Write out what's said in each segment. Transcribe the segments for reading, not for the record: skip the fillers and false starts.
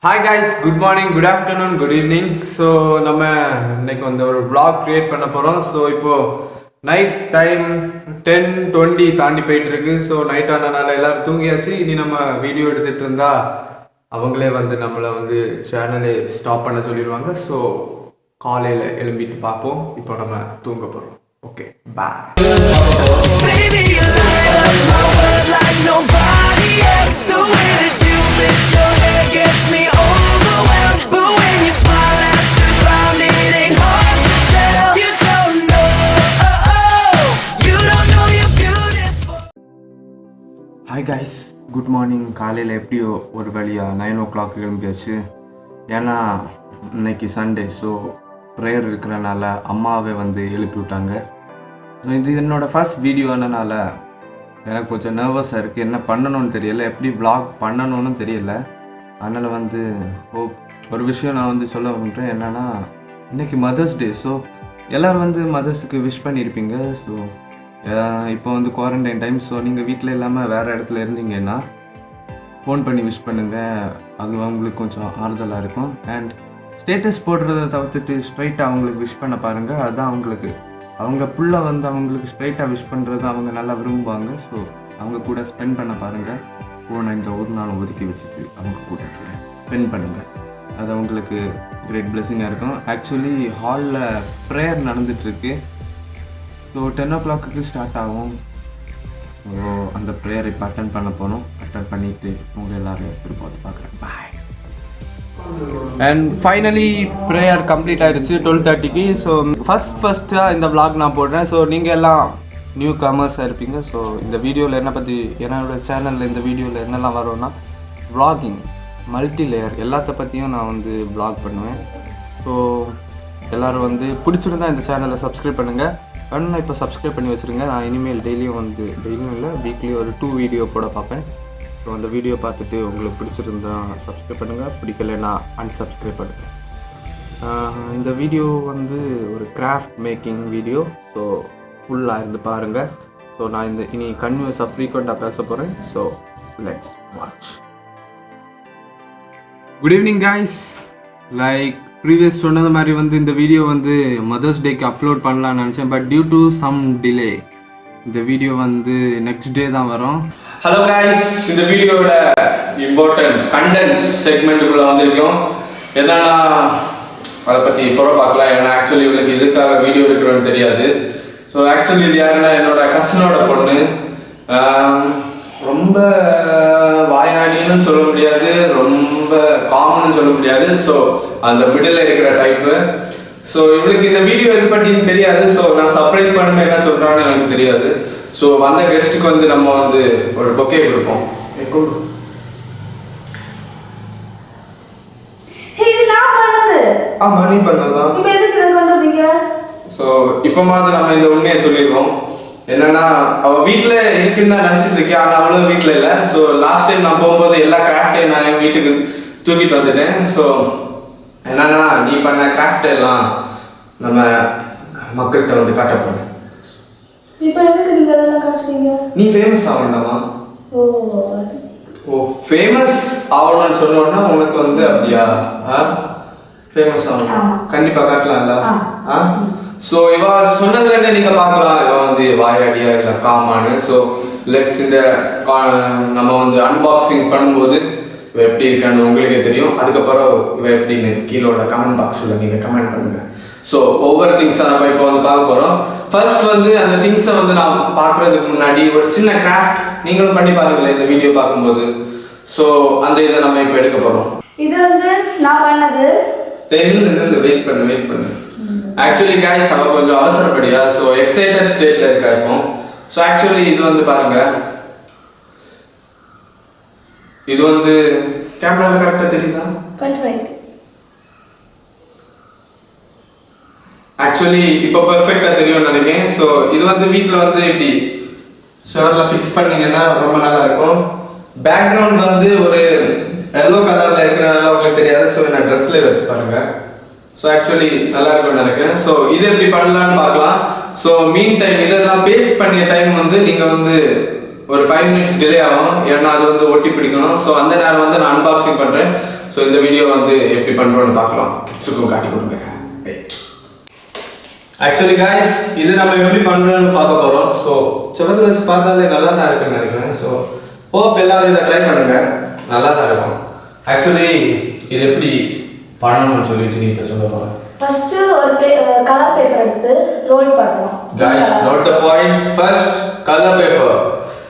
Hi guys, good morning, good afternoon, good evening. So நம்ம இன்னைக்கு வந்து ஒரு vlog create பண்ண போறோம். So இப்போ நைட் டைம் 10:20 தாண்டி போயிட்டு இருக்கு. ஸோ நைட் ஆனனால எல்லாரும் தூங்கியாச்சு. இனி நம்ம வீடியோ எடுத்துட்டு இருந்தா அவங்களே வந்து நம்மளை வந்து சேனலை ஸ்டாப் பண்ண சொல்லிடுவாங்க. ஸோ காலையில் எழும்பிட்டு பார்ப்போம். இப்போ நம்ம தூங்க போகிறோம். Okay, bye. The way that you flip your hair gets me overwhelmed. But when you smile at the ground, it ain't hard to tell. You don't know, you don't know you're beautiful. Hi guys, good morning. காலையில் எப்படியோ ஒரு வழியாக 9 o'clock கிளம்பியாச்சு. ஏன்னா இன்னைக்கு Sunday, so prayer இருக்கிறனால அம்மாவே வந்து எழுப்பி விட்டாங்க. ஸோ இது என்னோடய ஃபர்ஸ்ட் வீடியோ ஆனனால எனக்கு கொஞ்சம் நர்வஸாக இருக்குது. என்ன பண்ணணும்னு தெரியல, எப்படி விளாக் பண்ணணும்னு தெரியல. அதனால் வந்து ஒரு விஷயம் நான் வந்து சொல்ல விரும்புகிறேன். என்னென்னா இன்றைக்கி மதர்ஸ் டே. ஸோ எல்லோரும் வந்து மதர்ஸுக்கு விஷ் பண்ணியிருப்பீங்க. ஸோ இப்போ வந்து குவாரண்டைன் டைம். ஸோ நீங்கள் வீட்டில் இல்லாமல் வேறு இடத்துல இருந்தீங்கன்னா ஃபோன் பண்ணி விஷ் பண்ணுங்கள். அது அவங்களுக்கு கொஞ்சம் ஆறுதலாக இருக்கும். அண்ட் ஸ்டேட்டஸ் போடுறத தவிர்த்துட்டு ஸ்ட்ரைட்டாக அவங்களுக்கு விஷ் பண்ண பாருங்கள். அதுதான் அவங்களுக்கு அவங்க புள்ள வந்து அவங்களுக்கு ஸ்ட்ரைட்டாக விஷ் பண்ணுறது அவங்க நல்லா விரும்புவாங்க. ஸோ அவங்க கூட ஸ்பெண்ட் பண்ண பாருங்கள். ஃபோனை இந்த ஒரு நாள் ஒதுக்கி வச்சுட்டு அவங்க கூட ஸ்பெண்ட் பண்ணுங்கள். அது அவங்களுக்கு கிரேட் பிளெஸிங்காக இருக்கும். ஆக்சுவலி ஹாலில் ப்ரேயர் நடந்துகிட்ருக்கு. ஸோ 10 o'clock ஸ்டார்ட் ஆகும். ஸோ அந்த ப்ரேயர் இப்போ அட்டன் பண்ண போகணும். அட்டன் பண்ணிவிட்டு உங்கள் எல்லோரும் திருப்பி பார்க்குறேன். பாய். அண்ட் ஃபைனலி ப்ரேயர் கம்ப்ளீட் ஆகிடுச்சு 12:30க்கு. ஸோ ஃபஸ்ட்டாக இந்த விளாக் நான் போடுறேன். ஸோ நீங்கள் எல்லாம் நியூ கமர்ஸாக இருப்பீங்க. ஸோ இந்த வீடியோவில் என்ன பற்றி, என்னோடய சேனலில் இந்த வீடியோவில் என்னெல்லாம் வரும்னா விளாகிங், மல்டி லேயர் எல்லாத்த பற்றியும் நான் வந்து விளாக் பண்ணுவேன். ஸோ எல்லோரும் வந்து பிடிச்சிருந்தா இந்த சேனலை சப்ஸ்கிரைப் பண்ணுங்கள். வேணும்னா இப்போ சப்ஸ்கிரைப் பண்ணி வச்சுருங்க. நான் இனிமேல் டெய்லியும் இல்லை, வீக்லி ஒரு 2 வீடியோ போட பார்ப்பேன். ஸோ அந்த வீடியோ பார்த்துட்டு உங்களுக்கு பிடிச்சிருந்தா சப்ஸ்கிரைப் பண்ணுங்கள், பிடிக்கலைன்னா அன்சப்ஸ்கிரைப் பண்ணுங்கள். இந்த வீடியோ வந்து ஒரு கிராஃப்ட் மேக்கிங் வீடியோ. ஸோ ஃபுல்லாக இருந்து பாருங்கள். ஸோ நான் இனி கன்யூஸாக ஃப்ரீக்வெண்ட்டாக பேச போகிறேன். So let's watch. Good evening guys. Like previous சொன்னது மாதிரி வந்து இந்த வீடியோ வந்து மதர்ஸ் டேக்கு அப்லோட் பண்ணலான்னு நினச்சேன். But due to some delay இந்த வீடியோ வந்து நெக்ஸ்ட் டே தான் வரும். ஹலோ கைஸ், இந்த வீடியோட இம்பார்ட்டன்ட் கண்டென்ட்ஸ் செக்மெண்ட்டுக்குள்ளே வந்திருக்கோம். என்னன்னா அதை பற்றி இப்போ பார்க்கலாம். ஏன்னா ஆக்சுவலி இவளுக்கு இதுக்காக வீடியோ எடுக்கிறோன்னு தெரியாது. ஸோ ஆக்சுவலி இது யாருன்னா என்னோட கசினோட பொண்ணு. ரொம்ப வாயாடின்னு சொல்ல முடியாது, ரொம்ப காமன்னு சொல்ல முடியாது. ஸோ அந்த மிடில் இருக்கிற டைப்பு. ஸோ இவளுக்கு இந்த வீடியோ எது பற்றின்னு தெரியாது. ஸோ நான் சர்ப்ரைஸ் பண்ணுமே என்ன சொல்கிறான்னு எனக்கு தெரியாது. ஸோ வந்த கெஸ்ட்டுக்கு வந்து நம்ம வந்து ஒரு பொக்கே கொடுப்போம். ஆமாம், நீ பண்ணதான். ஸோ இப்போ மாதிரி நம்ம இந்த உண்மையை சொல்லிடுவோம். என்னன்னா அவள் வீட்டில் இருக்குன்னு தான் நினச்சிட்டு இருக்கேன். ஆனால் அவளும் வீட்டில் இல்லை. ஸோ லாஸ்ட் டைம் நான் போகும்போது எல்லா கிராஃப்டையும் நான் என் வீட்டுக்கு தூக்கிட்டு வந்துட்டேன். ஸோ என்னன்னா நீ பண்ண கிராஃப்ட் எல்லாம் நம்ம மக்கள்கிட்ட வந்து காட்ட போறேன். இப்போ எதுக்கு நீங்க அதெல்லாம் காட்டுறீங்க? நீ ஃபேமஸ் ஆகணும்டா. ஓ ஃபேமஸ் ஆகணும்னு சொன்னோன்னா உனக்கு வந்து அப்படியா ஃபேமஸ் ஆகணும். கண்டிப்பா காட்டலாம்ல. ஸோ இவ சொன்னதுல நீங்க பார்க்கலாம் இவ வந்து வாயாடியா இல்லை காமானு. ஸோ லெட்ஸ் இந்த நம்ம வந்து அன்பாக்சிங் பண்ணும்போது இவ எப்படி இருக்கான்னு உங்களுக்கே தெரியும். அதுக்கப்புறம் இவ எப்படின்னு கீழோட கமெண்ட் பாக்ஸில் நீங்கள் கமெண்ட் பண்ணுங்க. ஸோ ஒவ்வொரு திங்ஸாக நம்ம இப்போ வந்து பார்க்க போகிறோம். ஃபர்ஸ்ட் வந்து அந்த திங்ஸை வந்து நான் பார்க்குறதுக்கு முன்னாடி ஒரு சின்ன கிராஃப்ட் நீங்களும் பண்ணி பாருங்களேன் இந்த வீடியோ பார்க்கும்போது. ஸோ அந்த இதை நம்ம இப்போ எடுக்க போகிறோம். இது வந்து நான் பண்ணது. வெயிட் பண்ணு. ஆக்சுவலி கைஸ் அவ கொஞ்சம் அவசரப்படியா. ஸோ எக்ஸைட்டட் ஸ்டேட்டில் இருக்கா இப்போ. ஸோ ஆக்சுவலி இது வந்து பாருங்க, இது வந்து கேமராவில் கரெக்டாக தெரியுதா? ஆக்சுவலி இப்போ பெர்ஃபெக்டாக தெரியும்னு நினைக்கிறேன். ஸோ இது வந்து வீட்டில் வந்து இப்படி ஷவரில் ஃபிக்ஸ் பண்ணிங்கன்னா ரொம்ப நல்லா இருக்கும். பேக்ரவுண்ட் வந்து ஒரு எல்லோ கலரில் இருக்கிறனால உங்களுக்கு தெரியாது. ஸோ நான் ட்ரெஸ்லேயே வச்சு பாருங்க. ஸோ ஆக்சுவலி நல்லா இருக்கும்னு நினைக்கிறேன். ஸோ இது எப்படி பண்ணலான்னு பார்க்கலாம். ஸோ மீன் டைம் இதெல்லாம் பேஸ்ட் பண்ணிய டைம் வந்து நீங்கள் வந்து ஒரு 5 minutes டிலே ஆகும். ஏன்னா அது வந்து ஒட்டி பிடிக்கணும். ஸோ அந்த நேரம் வந்து நான் அன்பாக்சிங் பண்ணுறேன். ஸோ இந்த வீடியோ வந்து எப்படி பண்ணுறோன்னு பார்க்கலாம். கிட்ஸுக்கும் காட்டி கொடுங்க. ரைட். ஆக்சுவலி காய்ஸ் இது நம்ம எப்படி பண்ணுறோன்னு பார்க்க போகிறோம். ஸோ செவத்தில் வச்சு பார்த்தாலே நல்லா தான் இருக்குன்னு நினைக்கிறேன். ஸோ ஹோப் எல்லாரும் இதை ட்ரை பண்ணுங்க, நல்லா தான் இருக்கும். ஆக்சுவலி இது எப்படி பண்ணணும்னு சொல்லிட்டு நீ இப்போ சொல்ல போகிறேன். ஃபர்ஸ்ட் ஒரு கலர் பேப்பர் எடுத்து ரோல் பண்ணணும். Guys, note the point. First, color paper.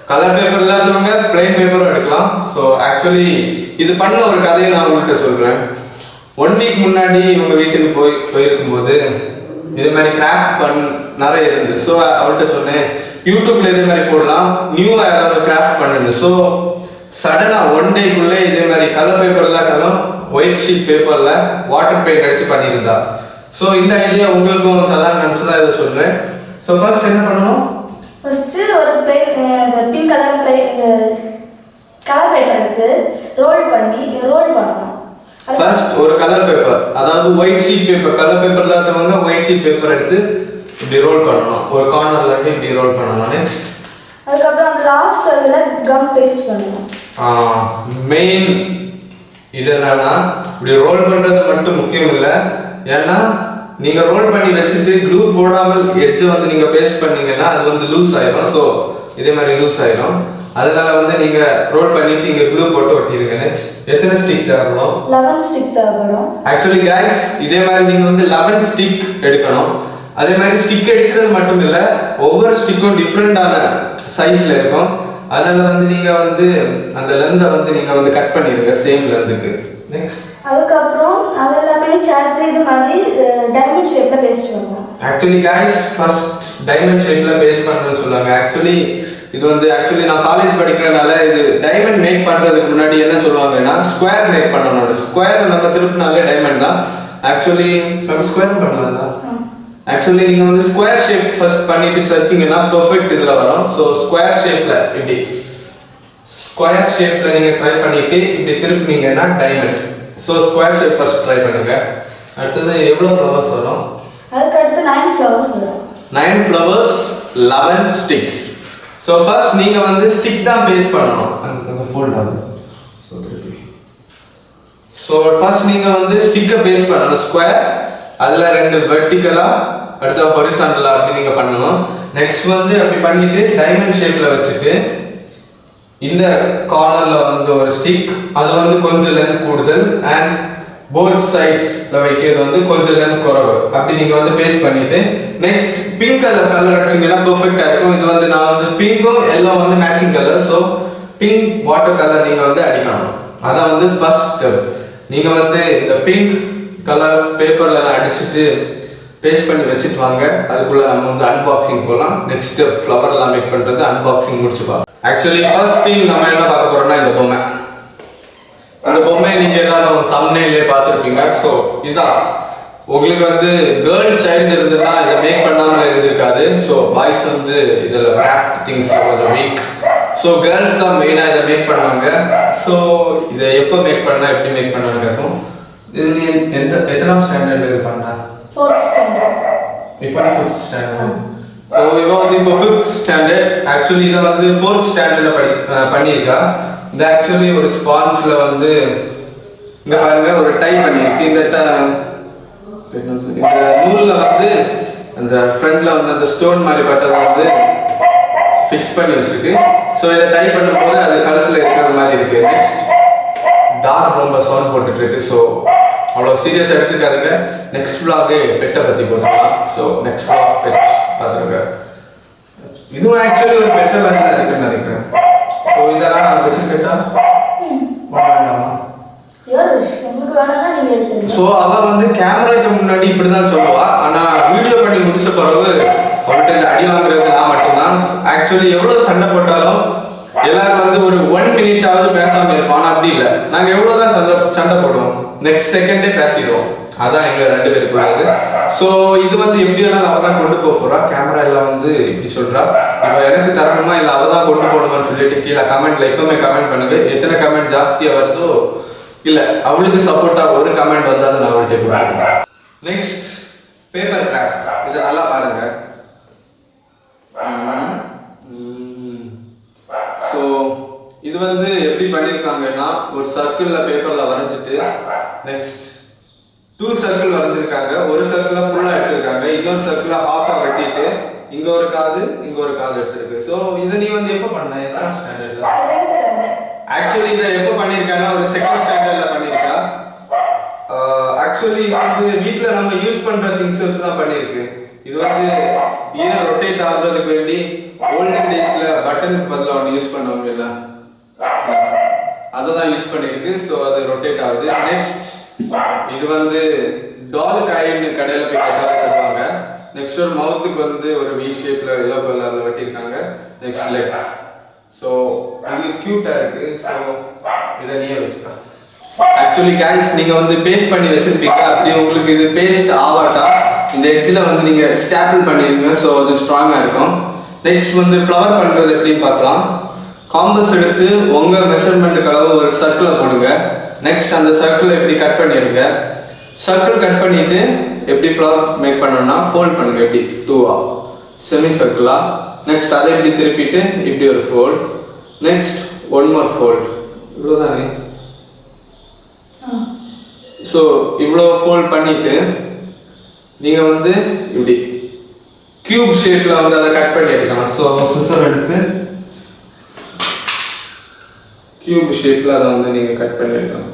Color paper இல்லாதவங்க plain பேப்பரும் எடுக்கலாம். ஸோ ஆக்சுவலி இது பண்ண ஒரு கதையை நான் உங்கள்கிட்ட சொல்கிறேன். 1 வீக் முன்னாடி உங்கள் வீட்டுக்கு போயிருக்கும்போது இதே மாதிரி கிராஃப்ட் நிறைய இருந்து. ஸோ அவர்கிட்ட சொன்னேன் யூடியூப்ல இதே மாதிரி போடலாம், நியூவாக ஏதாவது கிராஃப்ட் பண்ணுது. ஸோ சடனாக 1 டேக்குள்ளே இதே மாதிரி கலர் பேப்பர் இல்லாட்டாலும் ஒயிட் ஷீட் பேப்பரில் வாட்டர் பெயிண்ட் அடிச்சு பண்ணியிருந்தா. ஸோ இந்த ஐடியா உங்களுக்கும் தரலாம் நினச்சி தான் இதை சொல்கிறேன். ஸோ ஃபர்ஸ்ட் என்ன பண்ணணும்? ஃபர்ஸ்ட் ஒரு பிங்க் கலர் கலர் பேப்பர் எடுத்து ரோல் பண்ணணும். ஃபர்ஸ்ட் ஒரு கலர் பேப்பர், அதாவது white sheet paper, colour paper இல்லாதவங்க ஒயிட் ஷீட் பேப்பர் எடுத்து இப்படி ரோல் பண்ணணும். ஒரு கார்னர்ல இருந்து இப்படி ரோல் பண்ணணும். நெக்ஸ்ட் அதுக்கப்புறம் அந்த லாஸ்ட் அதில் கம் பேஸ்ட் பண்ணணும். மெயின் இது என்னன்னா இப்படி ரோல் பண்றது மட்டும் முக்கியம் இல்லை. ஏன்னா நீங்க ரோல் பண்ணி வச்சுட்டு க்ளூ போடாமல் எட்ஜ் வந்து நீங்க பேஸ்ட் பண்ணீங்கன்னா அது வந்து லூஸ் ஆயிடும். ஸோ இதே மாதிரி லூஸ் ஆயிடும். அதனால வந்து நீங்க ரோல் பண்ணிட்டு இங்க க்ளூ போட்டு ஒட்டிடுங்க. நெக்ஸ்ட் எத்தனை ஸ்டிக் தேவைப்படும்? 11 ஸ்டிக் தேவைப்படும். ஆக்சுவலி गाइस இதே மாதிரி நீங்க வந்து 11 ஸ்டிக் எடுக்கணும். அதே மாதிரி ஸ்டிக் எடுக்கிறது மட்டும் இல்ல, ஒவ்வொரு ஸ்டிக்கும் டிஃபரெண்டான சைஸ்ல இருக்கும். அதனால வந்து நீங்க வந்து அந்த லெந்தை வந்து நீங்க வந்து கட் பண்ணிடுங்க சேம் லெந்துக்கு. நெக்ஸ்ட் அதுக்கப்புறம் அது எல்லாத்தையும் சேர்த்து இது மாதிரி டைமண்ட் ஷேப்ல பேஸ்ட் பண்ணணும். ஆக்சுவலி गाइस ஃபர்ஸ்ட் டைமண்ட் ஷேப்ல பேஸ்ட் பண்ணனும்னு சொல்றாங்க. ஆக்சுவலி இது வந்து நான் காலேஜ் படிக்கிறனால இது டைமண்ட் மேக் பண்றதுக்கு முன்னாடி என்ன சொல்லுவாங்கன்னா ஸ்கொயர் மேக் பண்ணணும். ஸ்கொயர் நம்ம திருப்பினாலே டைமண்ட் தான். ஆக்சுவலி நம்ம ஸ்கொயர் பண்ணலாம். ஆக்சுவலி நீங்க வந்து ஸ்கொயர் ஷேப் ஃபர்ஸ்ட் பண்ணிட்டு சர்ச்சிங்கன்னா பெர்ஃபெக்ட் இதுல வரும். ஸோ ஸ்கொயர் ஷேப்ல இப்படி ஸ்கொயர் ஷேப்ல நீங்க ட்ரை பண்ணிட்டு இப்படி திருப்பினீங்கன்னா diamond. So square shape first try பண்ணுங்க. அடுத்தது எவ்வளவு ஃப்ளவர்ஸ் வரும்? அதுக்கு அடுத்து 9 ஃப்ளவர்ஸ் வரும். 9 ஃப்ளவர்ஸ் 11 ஸ்டிக்ஸ். ஸோ ஃபர்ஸ்ட் நீங்க வந்து ஸ்டிக் தான் பேஸ்ட் பண்ணணும். அந்த ஃபோல்ட் ஆகுது. ஸோ ஃபர்ஸ்ட் நீங்க வந்து ஸ்டிக்கை பேஸ்ட் பண்ணணும். ஸ்கொயர் அதுல 2 வெர்டிகலா அடுத்து ஹொரிசாண்டலா அப்படி நீங்க பண்ணணும். நெக்ஸ்ட் வந்து அப்படி பண்ணிட்டு டைமண்ட் ஷேப்ல வச்சுட்டு இந்த கார்னர்ல வந்து ஒரு ஸ்டிக், அது வந்து கொஞ்சம் லென்த் கூடுதல் அண்ட் போத் சைட்ஸ்ல வைக்கிறது வந்து கொஞ்சம் லென்த் குறைவு. அப்படி நீங்க வந்து பேஸ்ட் பண்ணிட்டு நெக்ஸ்ட் பிங்க் கலர் அடிச்சீங்கன்னா பெர்ஃபெக்ட்டா இருக்கும். இது வந்து நான் வந்து பிங்கும் எல்லோ வந்து matching colour. So pink water colour நீங்க வந்து அடிக்கணும். அதான் வந்து ஃபர்ஸ்ட் ஸ்டெப். நீங்க வந்து இந்த பிங்க் கலர் பேப்பர்ல அடிச்சுட்டு பேஸ்ட் பண்ணி வச்சுட்டு வாங்க. அதுக்குள்ள நம்ம வந்து அன்பாக்சிங் போகலாம். நெக்ஸ்ட் ஸ்டெப் ஃப்ளவர்லாம் மேக் பண்றது அன்பாக்சிங் முடிச்சுப்பா. ஆக்சுவலி ஃபர்ஸ்ட் திங் நம்ம என்ன பார்க்க போறோம்னா இந்த பொம்மை. அந்த பொம்மையை நீங்க எல்லாரும் தம்ப்நெயிலே பார்த்துருப்பீங்க. ஸோ இதான் உங்களுக்கு வந்து கேர்ள் சைல்டு இருந்ததுன்னா இதை மேக் பண்ணாமல் இருந்திருக்காது. ஸோ பாய்ஸ் வந்து இதில் கிராஃப்ட் திங்ஸ் கொஞ்சம் வீக். ஸோ கேர்ள்ஸ் தான் மெயினாக இதை மேக் பண்ணுவாங்க. ஸோ இதை எப்போ மேக் பண்ணா எப்படி மேக் பண்ணான்னு கேட்கும். இது நீ எத்தனாம் ஸ்டாண்டர்ட் இது பண்ணா? 4th standard. இப்போ 5th ஸ்டாண்டர்ட். ஸோ இவன் வந்து இப்போ 5th ஸ்டாண்டர்ட். ஆக்சுவலி இதை வந்து 4th ஸ்டாண்டர்டில் பண்ணியிருக்கா. இது ஆக்சுவலி ஒரு ஸ்பான்ஸ்ல வந்து இங்க பாருங்க ஒரு டை பண்ணியிருக்கு. இந்த நூல்ல வந்து அந்த ஃப்ரண்ட்ல வந்து அந்த ஸ்டோன் மாதிரி பட்டதை வந்து ஃபிக்ஸ் பண்ணி வச்சிருக்கு. ஸோ இதை டை பண்ணும்போது அது கழுத்துல இருக்கிற மாதிரி இருக்கு. நெக்ஸ்ட் டாக் ரொம்ப சவுண்ட் போட்டுட்டு இருக்கு. ஸோ அவ்வளோ சீரியஸ் எடுத்துக்காதுங்க. நெக்ஸ்ட் vlog பெட்டை பற்றி போட்டுக்கலாம். ஸோ நெக்ஸ்ட் vlog பெட் பார்த்துருங்க. இதுவும் ஆக்சுவலி ஒரு பெட்டை மாதிரி தான் இருக்குன்னு நினைக்கிறேன். ஸோ இதெல்லாம் நான் வச்சுக்கிட்டா வேண்டாமா? உங்களுக்கு வேணும்னா நீங்க எடுத்துங்க. ஸோ அவ வந்து கேமராக்கு முன்னாடி இப்படி தான் சொல்லுவா. ஆனால் வீடியோ பண்ணி முடிச்ச பிறகு அவர்கிட்ட அடி வாங்குறது நான் மட்டும்தான். ஆக்சுவலி எவ்வளோ சண்டை போட்டாலும் எல்லாரும் வந்து ஒரு 1 மினிட்டாவது பேசாம இருப்போம். ஆனால் அப்படி இல்லை, நாங்கள் எவ்வளோ தான் சண்டை போடுவோம், நெக்ஸ்ட் செகண்டே பேசிடுவோம். அதான் எங்க 2 பேருக்குள்ளது. ஸோ இது வந்து எப்படி வேணாலும் அவ தான் கொண்டு போறா. கேமரா எல்லாம் வந்து இப்படி சொல்றா. இப்போ எனக்கு தரணுமா இல்லை அவ தான் கொண்டு போகணுமான்னு சொல்லிட்டு கீழே கமெண்ட்ல எப்பவுமே கமெண்ட் பண்ணுங்க. எத்தனை கமெண்ட் ஜாஸ்தியா வருதோ இல்ல அவளுக்கு சப்போர்ட்டா ஒரு கமெண்ட் வந்தாலும் நான் அவள்கிட்ட கொடுத்துருவேன். Next paper craft. இதை நல்லா பாருங்க. ஸோ இது வந்து எப்படி பண்ணியிருக்காங்கன்னா ஒரு சர்க்கிளில் பேப்பரில் வரைஞ்சிட்டு நெக்ஸ்ட் 2 சர்க்கிள் வரைஞ்சிருக்காங்க. ஒரு சர்க்கிளில் ஃபுல்லாக எடுத்திருக்காங்க, இன்னொரு சர்க்கிளில் ஹாஃபாக வெட்டிட்டு இங்கே ஒரு காது இங்கே ஒரு காது எடுத்திருக்கு. ஸோ இதை நீ வந்து எப்போ பண்ண, எத்தனை ஸ்டாண்டர்டில்? ஆக்சுவலி இதை எப்போ பண்ணியிருக்காங்கன்னா ஒரு 2nd ஸ்டாண்டர்டில் பண்ணியிருக்கா. ஆக்சுவலி இது வந்து வீட்டில் நம்ம யூஸ் பண்ணுற திங்ஸ் வச்சு தான் பண்ணியிருக்கு. இது வந்து இதை ரொட்டேட் ஆகுறதுக்கு வேண்டி ஓல்டன் டேஸில் பட்டனுக்கு பதிலாக ஒன்று யூஸ் பண்ணுவாங்க இல்லை, அதை தான் யூஸ் பண்ணியிருக்கு. ஸோ அது ரொட்டேட் ஆகுது. நெக்ஸ்ட் இது வந்து டால் காயின்னு கடையில் போய் கேட்டாலும் தருவாங்க. நெக்ஸ்ட் ஒரு மவுத்துக்கு வந்து ஒரு வி ஷேப்பில் எல்லோ கலரில் வெட்டியிருக்காங்க. Next Lex. ஸோ இது க்யூட்டாக இருக்குது. ஸோ இதை நீயே வச்சுக்கலாம். ஆக்சுவலி கைஸ் நீங்கள் வந்து பேஸ்ட் பண்ணி வச்சுருப்பீங்க, அப்படி உங்களுக்கு இது பேஸ்ட் ஆவாட்டா இந்த எட்ஜில் வந்து நீங்கள் ஸ்டாப்பிள் பண்ணிடுங்க. ஸோ அது ஸ்ட்ராங்காக இருக்கும். நெக்ஸ்ட் வந்து ஃப்ளவர் பண்ணுறது எப்படின்னு பார்க்கலாம். காம்பஸ் எடுத்து உங்கள் மெஷர்மெண்ட்டுக்கு அளவு ஒரு சர்க்கிளை போடுங்க. நெக்ஸ்ட் அந்த சர்க்கிளை எப்படி கட் பண்ணிடுங்க. சர்க்கிள் கட் பண்ணிவிட்டு எப்படி ஃப்ளவர் மேக் பண்ணணும்னா ஃபோல்ட் பண்ணுங்க, எப்படி 2ஆ செமி சர்க்கிளா. நெக்ஸ்ட் அதை எப்படி திருப்பிட்டு இப்படி ஒரு ஃபோல்ட். Next 1 more fold. இவ்வளோதானே. ஸோ இவ்வளோ ஃபோல்ட் பண்ணிவிட்டு நீங்கள் வந்து இப்படி கியூப் ஷேப்பில் வந்து அதை கட் பண்ணி எடுக்கலாம். ஸோ சிசர் எடுத்து கியூப் ஷேப்பில் அதை வந்து நீங்கள் கட் பண்ணி எடுக்கலாம்.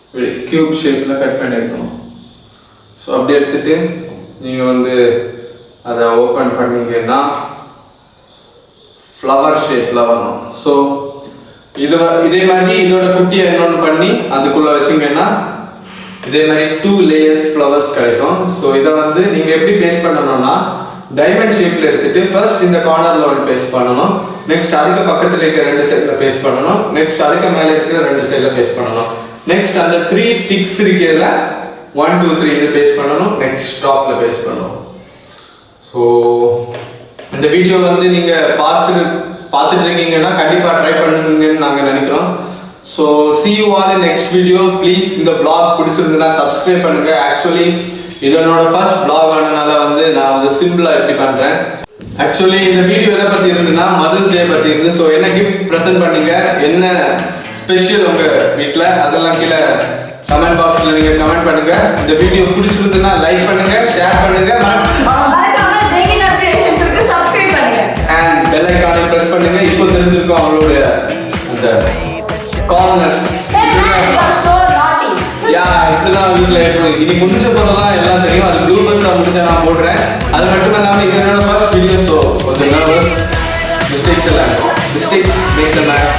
இப்படி கியூப் ஷேப்பில் கட் பண்ணி எடுக்கணும். ஸோ அப்படி எடுத்துட்டு நீங்கள் வந்து அதை ஓப்பன் பண்ணீங்கன்னா ஃப்ளவர் ஷேப்பில் வரணும். ஸோ இதே மாதிரி இதோட குட்டியை இன்னொன்று பண்ணி அதுக்குள்ளே வச்சிங்கன்னா இதே மாதிரி 2 layers ஃப்ளவர்ஸ் கிடைக்கும். ஸோ இதை வந்து நீங்கள் எப்படி பேஸ்ட் பண்ணணும்னா டைமண்ட் ஷேப்பில் எடுத்துட்டு ஃபர்ஸ்ட் இந்த கார்னரில் ஒன்று பேஸ்ட் பண்ணணும். நெக்ஸ்ட் அதுக்கு பக்கத்தில் இருக்கிற 2 சைடில் பேஸ்ட் பண்ணணும். நெக்ஸ்ட் அதுக்கு மேலே இருக்கிற 2 சைடில் பேஸ்ட் பண்ணணும். நெக்ஸ்ட் அந்த 3 ஸ்டிக்ஸ் இருக்கிறதுல 1 2 3 இது பேஸ்ட் பண்ணணும். நெக்ஸ்ட் டாப்பில் பேஸ்ட் பண்ணணும். ஸோ இந்த வீடியோ வந்து நீங்கள் பார்த்துட்டு இருக்கீங்கன்னா கண்டிப்பாக ட்ரை பண்ணுவீங்கன்னு நாங்கள் நினைக்கிறோம். So see you all in next video. Please இந்த vlog பிடிச்சிருந்ததுன்னா சப்ஸ்கிரைப் பண்ணுங்க. ஆக்சுவலி இது என்னோட ஃபர்ஸ்ட் vlog ஆனதுனால வந்து நான் வந்து சிம்பிளாக எப்படி பண்ணுறேன். ஆக்சுவலி இந்த வீடியோ எதை பற்றி இருந்துன்னா மதர்ஸ் டே பற்றி இருந்து. ஸோ என்ன கிஃப்ட் ப்ரெசென்ட் பண்ணீங்க, என்ன ஸ்பெஷல் உங்கள் வீட்டில், அதெல்லாம் கீழே கமெண்ட் பாக்ஸில் நீங்கள் கமெண்ட் பண்ணுங்க. இந்த வீடியோ பிடிச்சிருந்ததுன்னா லைக் பண்ணுங்க, ஷேர் பண்ணுங்க, அண்ட் பெல் ஐகானை பிரஸ் பண்ணுங்க. இப்போ தெரிஞ்சிருக்கும் அவங்களுடைய அந்த காம்னஸ். இப்படிதான் வீட்டில் இருக்கும். இனி முடிஞ்ச போறதான் எல்லாம் தெரியும். அது ப்ளூ பஸ்ஸா முடிஞ்ச நான் போடுறேன். அது மட்டும் இல்லாமல் இது என்னோட ஃபர்ஸ்ட் வீடியோ. ஸோ கொஞ்சம் நர்வஸ், மிஸ்டேக்ஸ் எல்லாம் இருக்கும். Mistakes make the man.